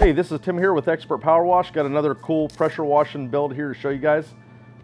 Hey, this is Tim here with Expert Power Wash. Got another cool pressure washing build here to show you guys.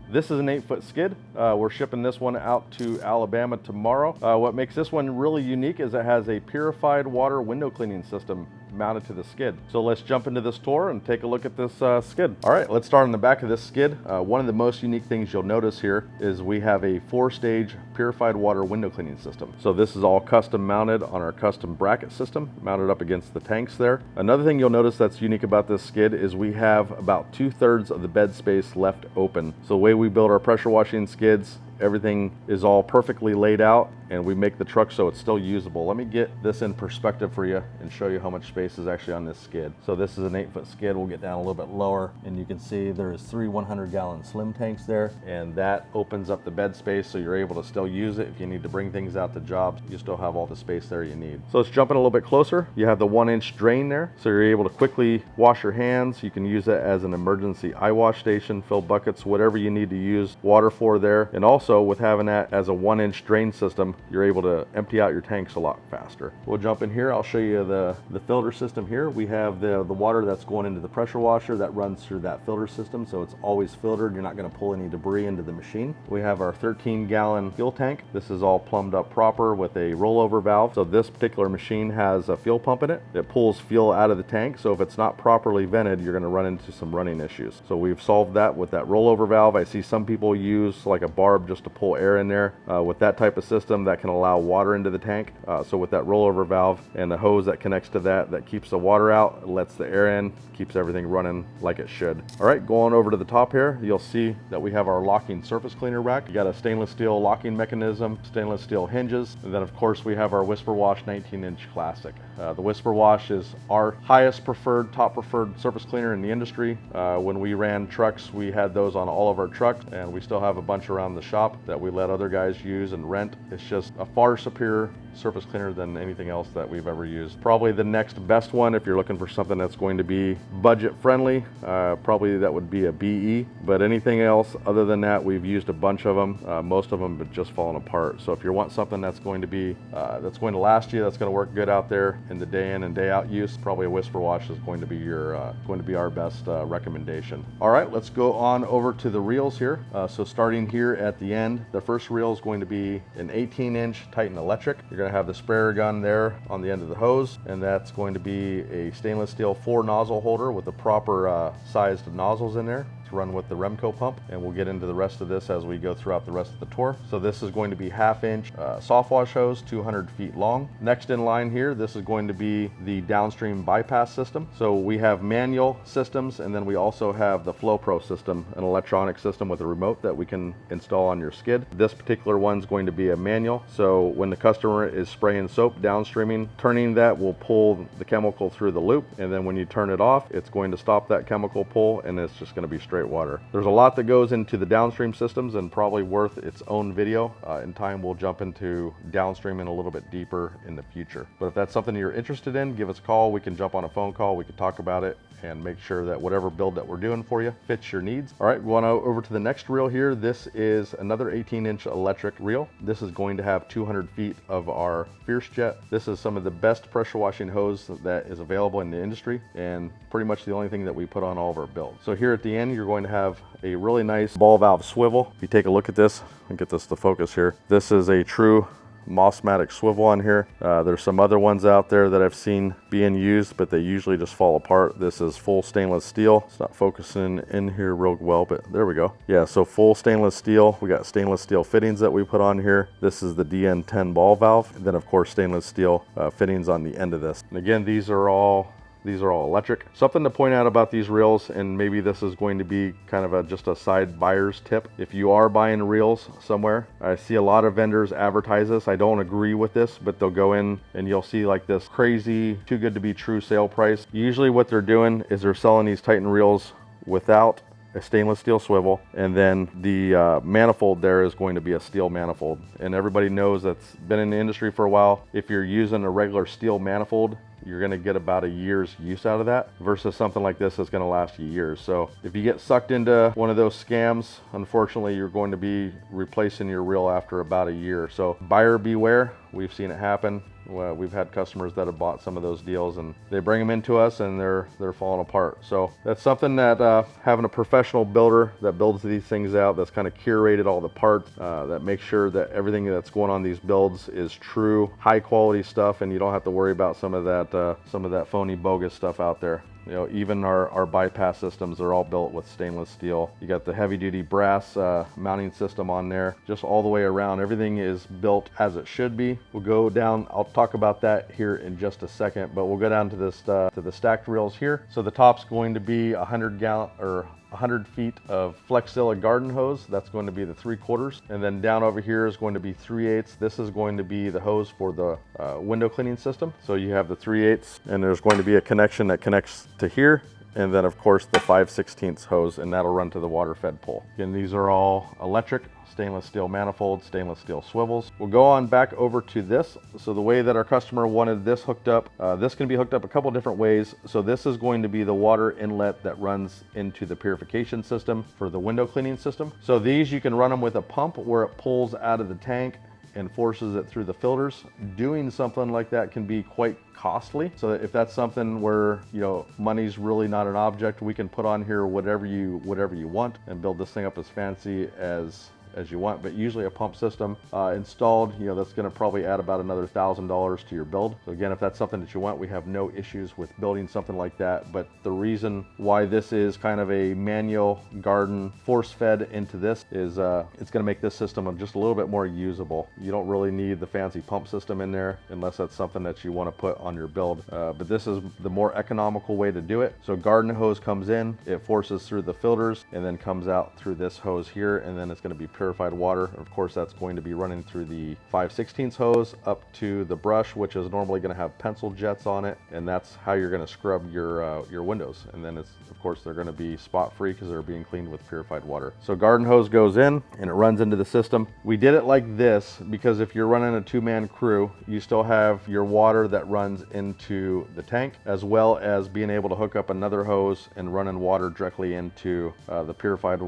This is an 8-foot skid. We're shipping this one out to Alabama tomorrow. What makes this one really unique is it has a purified water window cleaning system mounted to the skid. So let's jump into this tour and take a look at this skid. All right, let's start on the back of this skid. One of the most unique things you'll notice here is we have a 4-stage purified water window cleaning system. So this is all custom mounted on our custom bracket system, mounted up against the tanks there. Another thing you'll notice that's unique about this skid is we have about 2/3 of the bed space left open. So the way we build our pressure washing skids, everything is all perfectly laid out, and we make the truck so it's still usable. Let me get this in perspective for you and show you how much space is actually on this skid. So this is an 8-foot skid. We'll get down a little bit lower, and you can see there's 3 100-gallon slim tanks there, and that opens up the bed space so you're able to still use it. If you need to bring things out to jobs, you still have all the space there you need. So let's jump in a little bit closer. You have the 1-inch drain there, so you're able to quickly wash your hands. You can use it as an emergency eye wash station, fill buckets, whatever you need to use water for there. And also with having that as a 1-inch drain system, you're able to empty out your tanks a lot faster. We'll jump in here. I'll show you the filter system here. We have the water that's going into the pressure washer that runs through that filter system, so it's always filtered. You're not going to pull any debris into the machine. We have our 13-gallon fuel tank. This is all plumbed up proper with a rollover valve. So this particular machine has a fuel pump in it. It pulls fuel out of the tank, so if it's not properly vented, you're going to run into some running issues. So we've solved that with that rollover valve. I see some people use like a barb just to pull air in there. With that type of system, that can allow water into the tank. So with that rollover valve and the hose that connects to that keeps the water out, lets the air in, keeps everything running like it should. All right, going over to the top here, you'll see that we have our locking surface cleaner rack. You got a stainless steel locking mechanism, stainless steel hinges, and then of course we have our Whisper Wash 19-inch Classic. The Whisper Wash is our highest preferred, top preferred surface cleaner in the industry. When we ran trucks, we had those on all of our trucks, and we still have a bunch around the shop that we let other guys use and rent. It's just a far superior surface cleaner than anything else that we've ever used. Probably the next best one, if you're looking for something that's going to be budget friendly, probably that would be a BE, but anything else other than that, we've used a bunch of them. Most of them have just fallen apart. So if you want something that's going to be that's going to last you, that's going to work good out there in the day in and day out use, probably a Whisper Wash is going to be our best recommendation. All right, let's go on over to the reels here. So starting here at the end, the first reel is going to be an 18-inch Titan electric. You're going to have the sprayer gun there on the end of the hose, and that's going to be a stainless steel 4-nozzle holder with the proper sized nozzles in there to run with the Remco pump, and we'll get into the rest of this as we go throughout the rest of the tour. So this is going to be 1/2-inch Softwash hose, 200 feet long. Next in line here, this is going to be the downstream bypass system. So we have manual systems, and then we also have the FlowPro system, an electronic system with a remote that we can install on your skid. This particular one's going to be a manual, so when the customer is spraying soap downstreaming, turning that will pull the chemical through the loop, and then when you turn it off, it's going to stop that chemical pull, and it's just going to be straight water. There's a lot that goes into the downstream systems and probably worth its own video. In time, we'll jump into downstreaming a little bit deeper in the future. But if that's something you're interested in, give us a call. We can jump on a phone call. We can talk about it and make sure that whatever build that we're doing for you fits your needs. All right, we want to over to the next reel here. This is another 18-inch electric reel. This is going to have 200 feet of our Fierce Jet. This is some of the best pressure washing hose that is available in the industry, and pretty much the only thing that we put on all of our builds. So here at the end, you're going to have a really nice ball valve swivel. If you take a look at this and get this to focus here, this is a true Mossmatic swivel on here. There's some other ones out there that I've seen being used, but they usually just fall apart. This is full stainless steel. It's not focusing in here real well, but there we go. Yeah, so full stainless steel. We got stainless steel fittings that we put on here. This is the DN10 ball valve, and then of course stainless steel fittings on the end of this. And again, these are all electric. Something to point out about these reels, and maybe this is going to be kind of just a side buyer's tip. If you are buying reels somewhere, I see a lot of vendors advertise this. I don't agree with this, but they'll go in and you'll see like this crazy, too good to be true sale price. Usually what they're doing is they're selling these Titan reels without a stainless steel swivel, and then the manifold there is going to be a steel manifold. And everybody knows that's been in the industry for a while. If you're using a regular steel manifold, you're going to get about a year's use out of that versus something like this that's going to last you years. So if you get sucked into one of those scams, unfortunately, you're going to be replacing your reel after about a year. So buyer beware. We've seen it happen. Well, we've had customers that have bought some of those deals and they bring them into us and they're falling apart. So that's something that having a professional builder that builds these things out, that's kind of curated all the parts, that makes sure that everything that's going on these builds is true, high quality stuff, and you don't have to worry about some of that phony, bogus stuff out there. You know, even our bypass systems are all built with stainless steel. You got the heavy duty brass mounting system on there, just all the way around. Everything is built as it should be. We'll go down, I'll talk about that here in just a second, but we'll go down to this to the stacked reels here. So the top's going to be 100 feet of Flexzilla garden hose. That's going to be the 3/4. And then down over here is going to be 3/8. This is going to be the hose for the window cleaning system. So you have the 3/8 and there's going to be a connection that connects to here. And then of course the 5/16 hose, and that'll run to the water fed pole. Again, these are all electric, stainless steel manifolds, stainless steel swivels. We'll go on back over to this. So the way that our customer wanted this hooked up, this can be hooked up a couple different ways. So this is going to be the water inlet that runs into the purification system for the window cleaning system. So these, you can run them with a pump where it pulls out of the tank and forces it through the filters. Doing something like that can be quite costly. So if that's something where, you know, money's really not an object, we can put on here whatever you want and build this thing up as fancy as you want. But usually a pump system installed, you know, that's going to probably add about another $1,000 to your build. So again, if that's something that you want, we have no issues with building something like that. But the reason why this is kind of a manual garden force fed into this is it's going to make this system just a little bit more usable. You don't really need the fancy pump system in there unless that's something that you want to put on your build. But this is the more economical way to do it. So garden hose comes in, it forces through the filters and then comes out through this hose here, and then it's going to be purified water. Of course, that's going to be running through the 5/16 hose up to the brush, which is normally going to have pencil jets on it, and that's how you're going to scrub your windows. And then it's, of course, they're going to be spot free because they're being cleaned with purified water. So garden hose goes in and it runs into the system. We did it like this because if you're running a 2-man crew, you still have your water that runs into the tank, as well as being able to hook up another hose and running water directly into the purified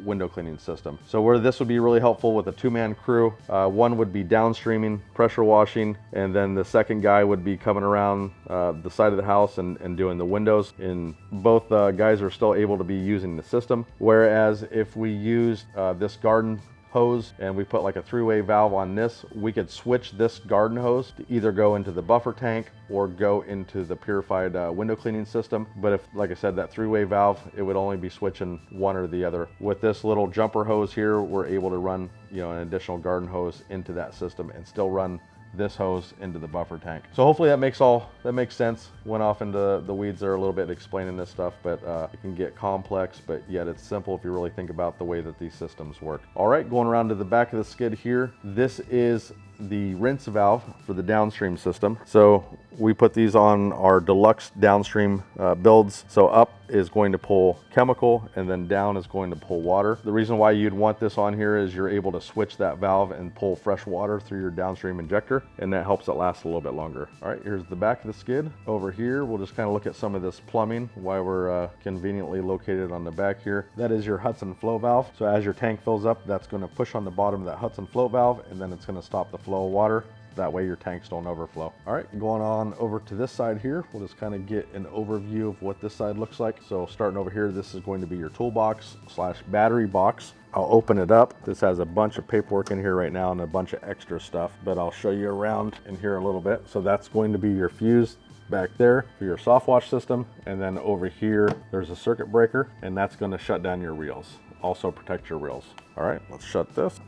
window cleaning system. So where this would be really helpful with a 2-man crew, one would be downstreaming, pressure washing, and then the second guy would be coming around the side of the house and doing the windows. And both guys are still able to be using the system. Whereas if we used this garden hose and we put like a 3-way valve on this, we could switch this garden hose to either go into the buffer tank or go into the purified window cleaning system. But if, like I said, that 3-way valve, it would only be switching one or the other. With this little jumper hose here, we're able to run, you know, an additional garden hose into that system and still run this hose into the buffer tank. So hopefully that makes sense. Went off into the weeds there a little bit explaining this stuff, but it can get complex, but yet it's simple if you really think about the way that these systems work. All right, going around to the back of the skid here, this is the rinse valve for the downstream system. So we put these on our deluxe downstream builds. So up is going to pull chemical and then down is going to pull water. The reason why you'd want this on here is you're able to switch that valve and pull fresh water through your downstream injector, and that helps it last a little bit longer. All right, here's the back of the skid. Over here, we'll just kind of look at some of this plumbing, why we're conveniently located on the back here. That is your Hudson flow valve. So as your tank fills up, that's going to push on the bottom of that Hudson flow valve, and then it's going to stop the flow of water. That way your tanks don't overflow. All right, going on over to this side here, we'll just kind of get an overview of what this side looks like. So starting over here, this is going to be your toolbox / battery box. I'll open it up. This has a bunch of paperwork in here right now and a bunch of extra stuff, but I'll show you around in here a little bit. So that's going to be your fuse back there for your Softwash system. And then over here, there's a circuit breaker, and that's going to shut down your reels. Also protect your reels. All right, let's shut this.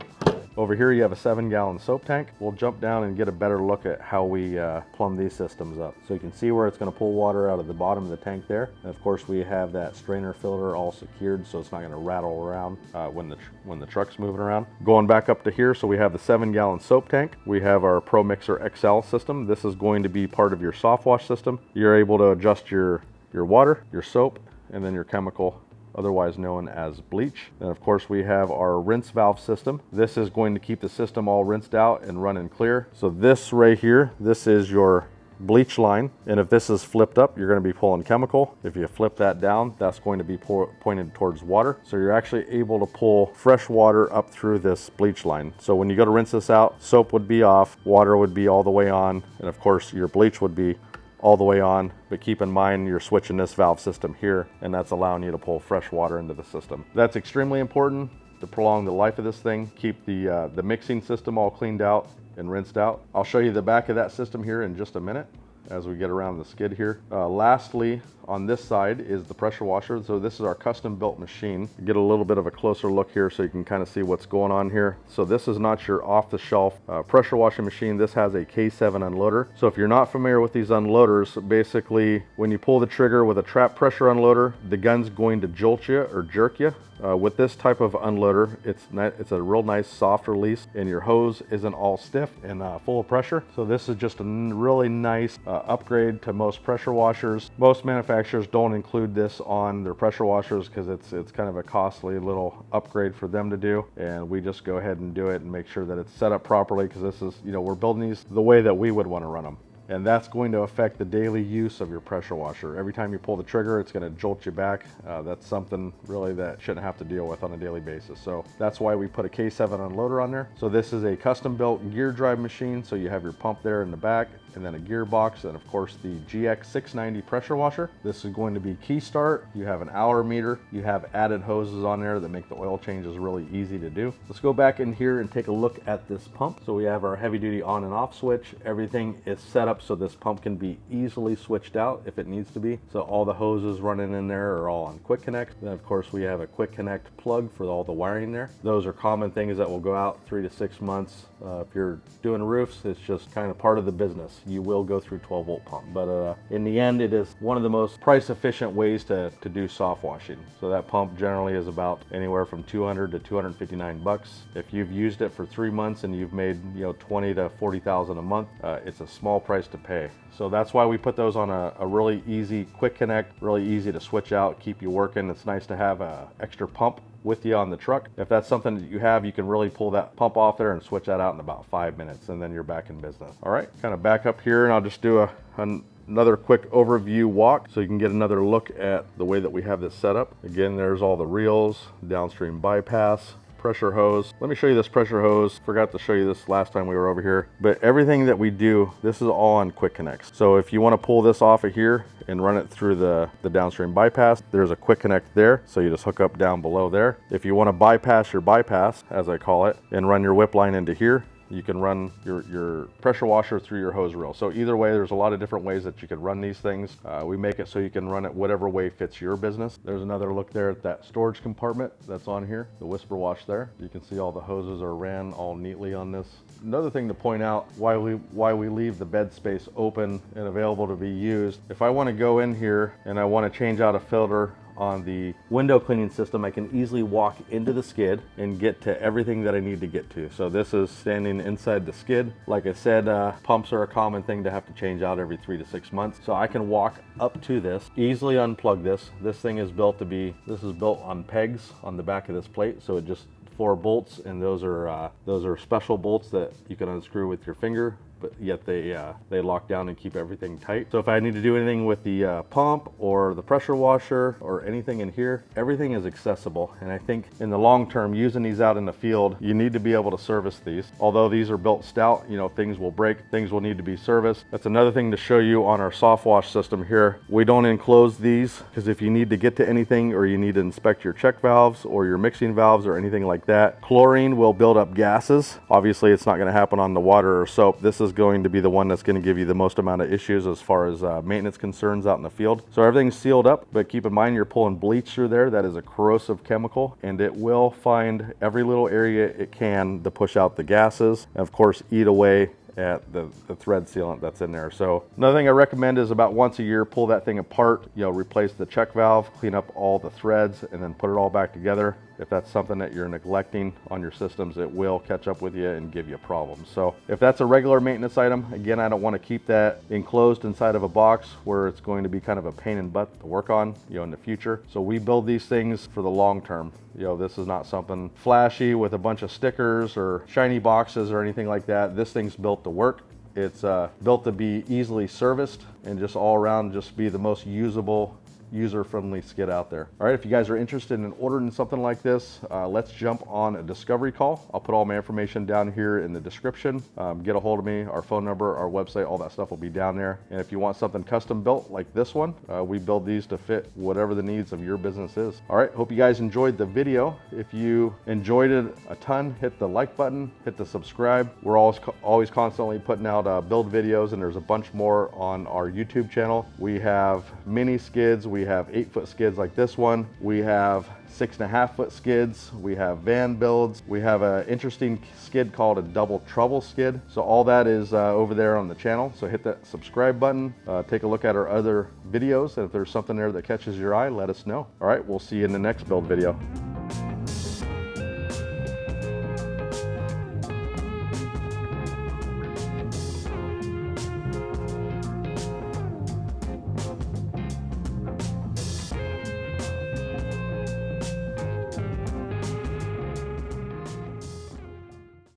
Over here you have a 7-gallon soap tank. We'll jump down and get a better look at how we plumb these systems up. So you can see where it's going to pull water out of the bottom of the tank there. And of course we have that strainer filter all secured, so it's not going to rattle around when the truck's moving around. Going back up to here, so we have the 7-gallon soap tank. We have our Pro Mixer XL system. This is going to be part of your Softwash system. You're able to adjust your water, your soap, and then your chemical, otherwise known as bleach. And of course we have our rinse valve system. This is going to keep the system all rinsed out and running clear. So this right here, this is your bleach line, and if this is flipped up, you're going to be pulling chemical. If you flip that down, that's going to be pointed towards water. So you're actually able to pull fresh water up through this bleach line. So when you go to rinse this out, soap would be off, water would be all the way on, and of course your bleach would be all the way on. But keep in mind, you're switching this valve system here, and that's allowing you to pull fresh water into the system. That's extremely important to prolong the life of this thing. Keep the mixing system all cleaned out and rinsed out. I'll show you the back of that system here in just a minute as we get around the skid here. Lastly, on this side is the pressure washer. So this is our custom built machine. Get a little bit of a closer look here so you can kind of see what's going on here. So this is not your off-the-shelf pressure washing machine. This has a K7 unloader. So if you're not familiar with these unloaders, basically when you pull the trigger with a trap pressure unloader, the gun's going to jolt you or jerk you. With this type of unloader, it's a real nice soft release, and your hose isn't all stiff and full of pressure. So this is just a really nice upgrade to most pressure washers. Most manufacturers don't include this on their pressure washers because it's kind of a costly little upgrade for them to do, and we just go ahead and do it and make sure that it's set up properly, because this is, we're building these the way that we would want to run them. And that's going to affect the daily use of your pressure washer. Every time you pull the trigger, it's going to jolt you back. That's something really that shouldn't have to deal with on a daily basis. So that's why we put a K7 unloader on there. So this is a custom built gear drive machine. So you have your pump there in the back, and then a gearbox, and of course the GX690 pressure washer. This is going to be key start. You have an hour meter. You have added hoses on there that make the oil changes really easy to do. Let's go back in here and take a look at this pump. So we have our heavy duty on and off switch. Everything is set up so this pump can be easily switched out if it needs to be. So all the hoses running in there are all on quick connect. Then of course we have a quick connect plug for all the wiring there. Those are common things that will go out 3 to 6 months. If you're doing roofs, it's just kind of part of the business. You will go through 12-volt pump, but in the end, it is one of the most price-efficient ways to do soft washing. So that pump generally is about anywhere from $200 to $259. If you've used it for 3 months and you've made 20 to 40,000 a month, it's a small price to pay. So that's why we put those on a really easy quick connect, really easy to switch out, keep you working. It's nice to have an extra pump with you on the truck. If that's something that you have, you can really pull that pump off there and switch that out in about 5 minutes, and then you're back in business. All right, kind of back up here, and I'll just do another quick overview walk so you can get another look at the way that we have this set up. Again, there's all the reels, downstream bypass, pressure hose. Let me show you this pressure hose. Forgot to show you this last time we were over here, but everything that we do, this is all on quick connects. So if you want to pull this off of here and run it through the downstream bypass, there's a quick connect there. So you just hook up down below there. If you want to bypass your bypass, as I call it, and run your whip line into here, you can run your pressure washer through your hose reel. So either way, there's a lot of different ways that you can run these things. We make it so you can run it whatever way fits your business. There's another look there at that storage compartment that's on here, the whisper wash there. You can see all the hoses are ran all neatly on this. Another thing to point out, why we leave the bed space open and available to be used. If I want to go in here and I want to change out a filter on the window cleaning system, I can easily walk into the skid and get to everything that I need to get to. So this is standing inside the skid. Like I said, pumps are a common thing to have to change out every 3 to 6 months. So I can walk up to this, easily unplug this. This thing is built on pegs on the back of this plate. So it just 4 bolts, and those are special bolts that you can unscrew with your finger, but yet they lock down and keep everything tight. So if I need to do anything with the pump or the pressure washer or anything in here, everything is accessible. And I think in the long term, using these out in the field, you need to be able to service these. Although these are built stout, things will break, things will need to be serviced. That's another thing to show you on our Softwash system here. We don't enclose these because if you need to get to anything, or you need to inspect your check valves or your mixing valves or anything like that, chlorine will build up gases. Obviously, it's not going to happen on the water or soap. This is going to be the one that's going to give you the most amount of issues as far as maintenance concerns out in the field. So everything's sealed up, but keep in mind you're pulling bleach through there. That is a corrosive chemical, and it will find every little area it can to push out the gases, and of course eat away at the thread sealant that's in there. So another thing I recommend is about once a year, pull that thing apart, replace the check valve, clean up all the threads, and then put it all back together. If that's something that you're neglecting on your systems, it will catch up with you and give you problems. So if that's a regular maintenance item, again, I don't want to keep that enclosed inside of a box where it's going to be kind of a pain in the butt to work on, in the future. So we build these things for the long term. This is not something flashy with a bunch of stickers or shiny boxes or anything like that. This thing's built to work It's built to be easily serviced and just all around just be the most usable, user-friendly skid out there. All right, if you guys are interested in ordering something like this, let's jump on a discovery call. I'll put all my information down here in the description. Get a hold of me, our phone number, our website, all that stuff will be down there. And if you want something custom built like this one, we build these to fit whatever the needs of your business is. All right, hope you guys enjoyed the video. If you enjoyed it a ton, hit the like button, hit the subscribe. We're always constantly putting out build videos, and there's a bunch more on our YouTube channel. We have mini skids, we have 8-foot skids like this one. We have 6.5-foot skids. We have van builds. We have an interesting skid called a double trouble skid. So all that is over there on the channel. So hit that subscribe button. Take a look at our other videos. And if there's something there that catches your eye, let us know. All right, we'll see you in the next build video.